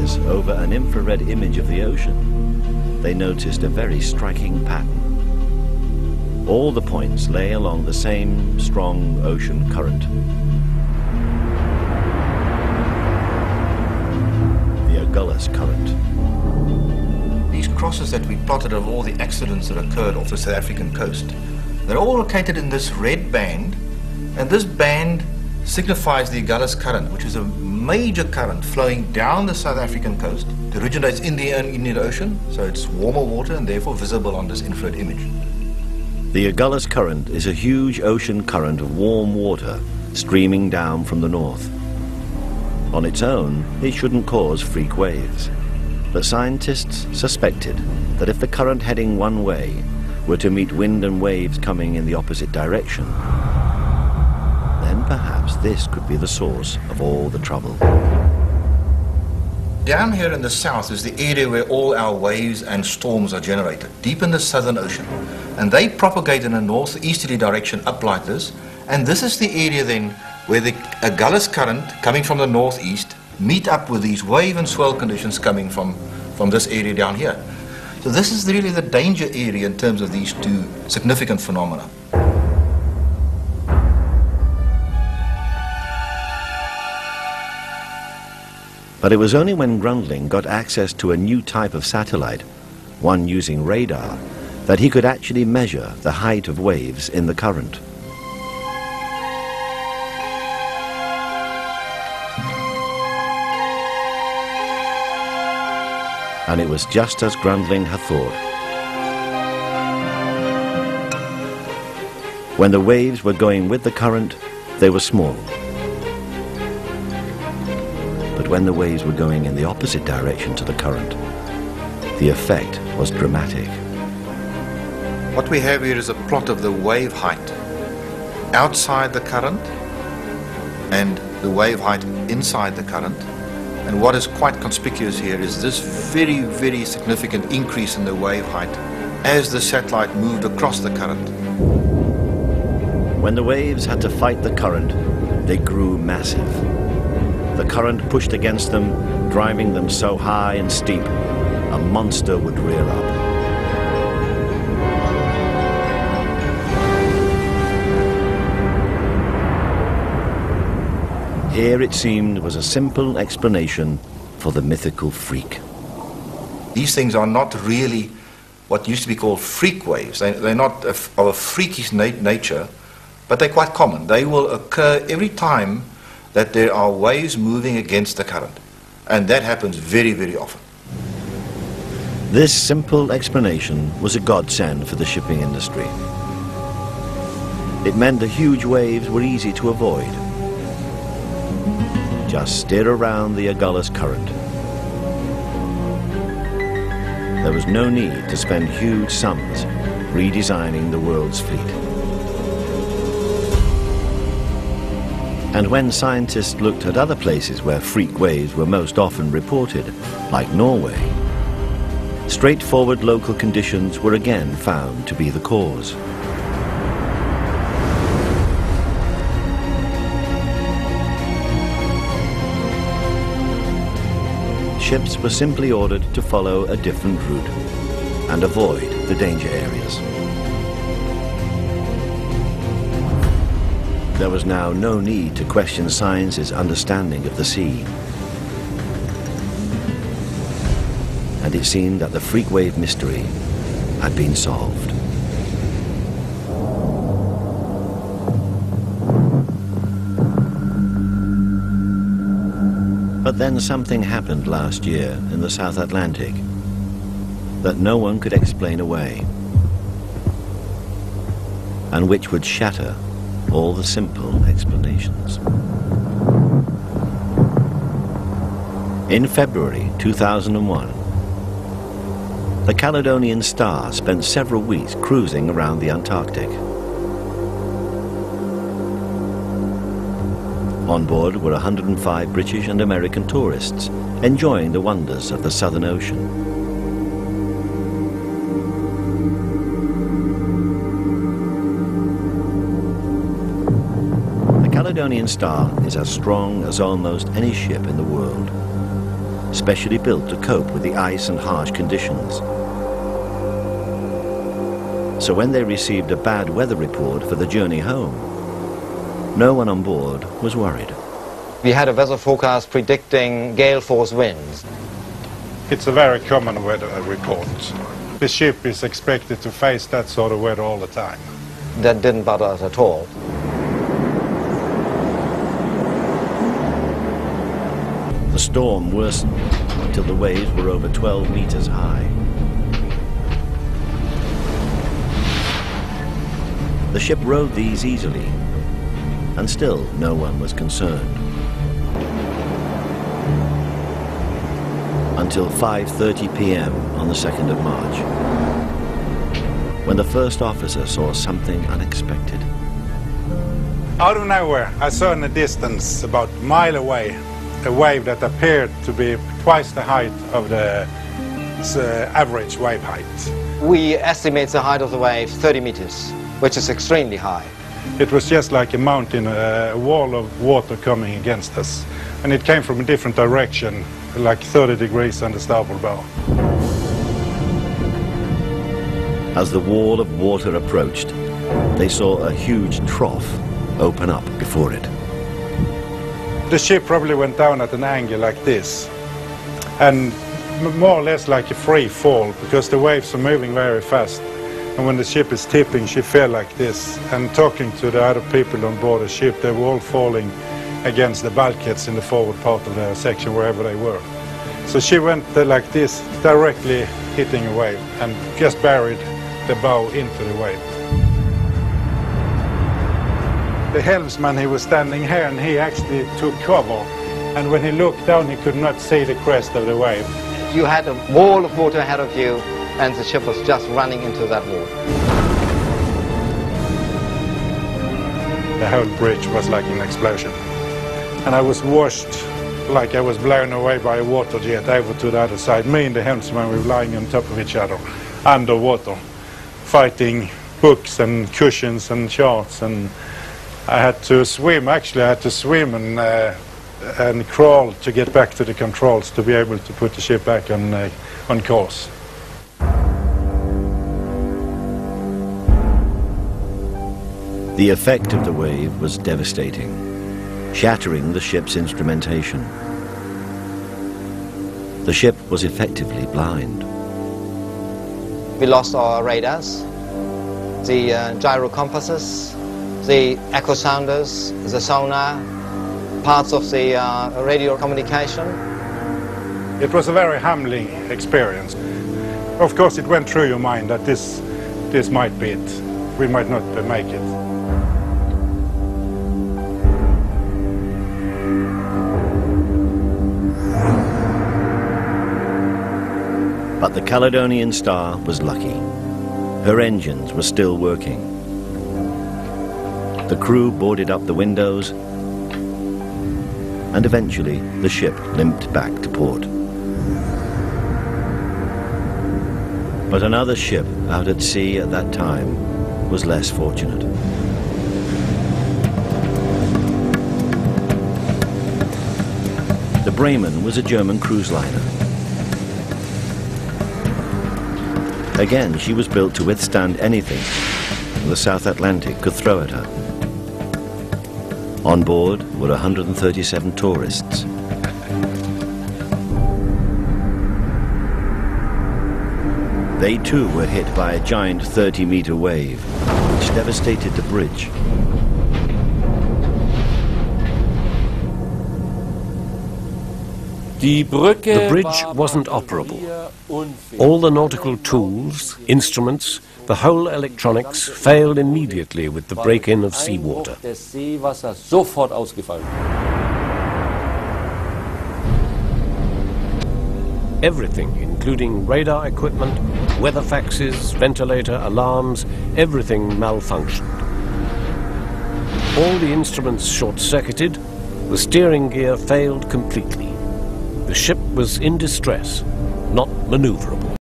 eyes over an infrared image of the ocean, they noticed a very striking pattern. All the points lay along the same strong ocean current. The Agulhas Current. These crosses that we plotted of all the accidents that occurred off the South African coast, they're all located in this red band, and this band signifies the Agulhas Current, which is a major current flowing down the South African coast. It originates in the Indian Ocean, so it's warmer water and therefore visible on this infrared image. The Agulhas Current is a huge ocean current of warm water streaming down from the north. On its own, it shouldn't cause freak waves, but scientists suspected that if the current heading one way were to meet wind and waves coming in the opposite direction, then perhaps this could be the source of all the trouble. Down here in the south is the area where all our waves and storms are generated, deep in the Southern Ocean. And they propagate in a northeasterly direction up like this. And this is the area then where the Agulhas Current coming from the northeast meet up with these wave and swell conditions coming from this area down here. So this is really the danger area in terms of these two significant phenomena. But it was only when Grundling got access to a new type of satellite, one using radar, that he could actually measure the height of waves in the current. And it was just as Grundling had thought. When the waves were going with the current, they were small. But when the waves were going in the opposite direction to the current, the effect was dramatic. What we have here is a plot of the wave height outside the current and the wave height inside the current. And what is quite conspicuous here is this very, very significant increase in the wave height as the satellite moved across the current. When the waves had to fight the current, they grew massive. The current pushed against them, driving them so high and steep, a monster would rear up. Here, it seemed, was a simple explanation for the mythical freak. These things are not really what used to be called freak waves. They're not of a freakish nature, but they're quite common. They will occur every time that there are waves moving against the current. And that happens very, very often. This simple explanation was a godsend for the shipping industry. It meant the huge waves were easy to avoid. Just steer around the Agulhas Current. There was no need to spend huge sums redesigning the world's fleet. And when scientists looked at other places where freak waves were most often reported, like Norway, straightforward local conditions were again found to be the cause. Ships were simply ordered to follow a different route and avoid the danger areas. There was now no need to question science's understanding of the sea. And it seemed that the freak wave mystery had been solved. But then something happened last year in the South Atlantic that no one could explain away, and which would shatter all the simple explanations. In February 2001, the Caledonian Star spent several weeks cruising around the Antarctic. On board were 105 British and American tourists enjoying the wonders of the Southern Ocean. The Caledonian Star is as strong as almost any ship in the world. specially built to cope with the ice and harsh conditions. So when they received a bad weather report for the journey home, no one on board was worried. We had a weather forecast predicting gale force winds. It's a very common weather report. The ship is expected to face that sort of weather all the time. That didn't bother us at all. The storm worsened until the waves were over 12 meters high. The ship rode these easily, and still no one was concerned. Until 5:30 p.m. on the 2nd of March, when the first officer saw something unexpected. Out of nowhere, I saw in the distance, about a mile away, a wave that appeared to be twice the height of the average wave height. We estimate the height of the wave 30 meters, which is extremely high. It was just like a mountain, a wall of water coming against us. And it came from a different direction, like 30 degrees on the starboard bow. As the wall of water approached, they saw a huge trough open up before it. The ship probably went down at an angle like this, and more or less like a free fall, because the waves are moving very fast. And when the ship is tipping, she fell like this. And talking to the other people on board the ship, they were all falling against the bulkheads in the forward part of the section, wherever they were. So she went like this, directly hitting a wave, and just buried the bow into the wave. The helmsman, he was standing here, and he actually took cover. And when he looked down, he could not see the crest of the wave. You had a wall of water ahead of you, and the ship was just running into that wall. The whole bridge was like an explosion. And I was washed like I was blown away by a water jet over to the other side. Me and the helmsman were lying on top of each other, underwater, fighting hooks and cushions and charts. And I had to swim, actually I had to swim and crawl to get back to the controls to be able to put the ship back on course. The effect of the wave was devastating, shattering the ship's instrumentation. The ship was effectively blind. We lost our radars, the gyro compasses, the echo sounders, the sonar, parts of the radio communication. It was a very humbling experience. Of course, it went through your mind that this might be it. We might not make it. But the Caledonian Star was lucky. Her engines were still working. The crew boarded up the windows, and eventually the ship limped back to port. But another ship out at sea at that time was less fortunate. The Bremen was a German cruise liner. Again, she was built to withstand anything the South Atlantic could throw at her. On board were 137 tourists. They too were hit by a giant 30-meter wave, which devastated the bridge. The bridge wasn't operable. All the nautical tools, instruments, the whole electronics failed immediately with the break-in of seawater. Everything, including radar equipment, weather faxes, ventilator, alarms, everything malfunctioned. All the instruments short-circuited, the steering gear failed completely. The ship was in distress, not maneuverable.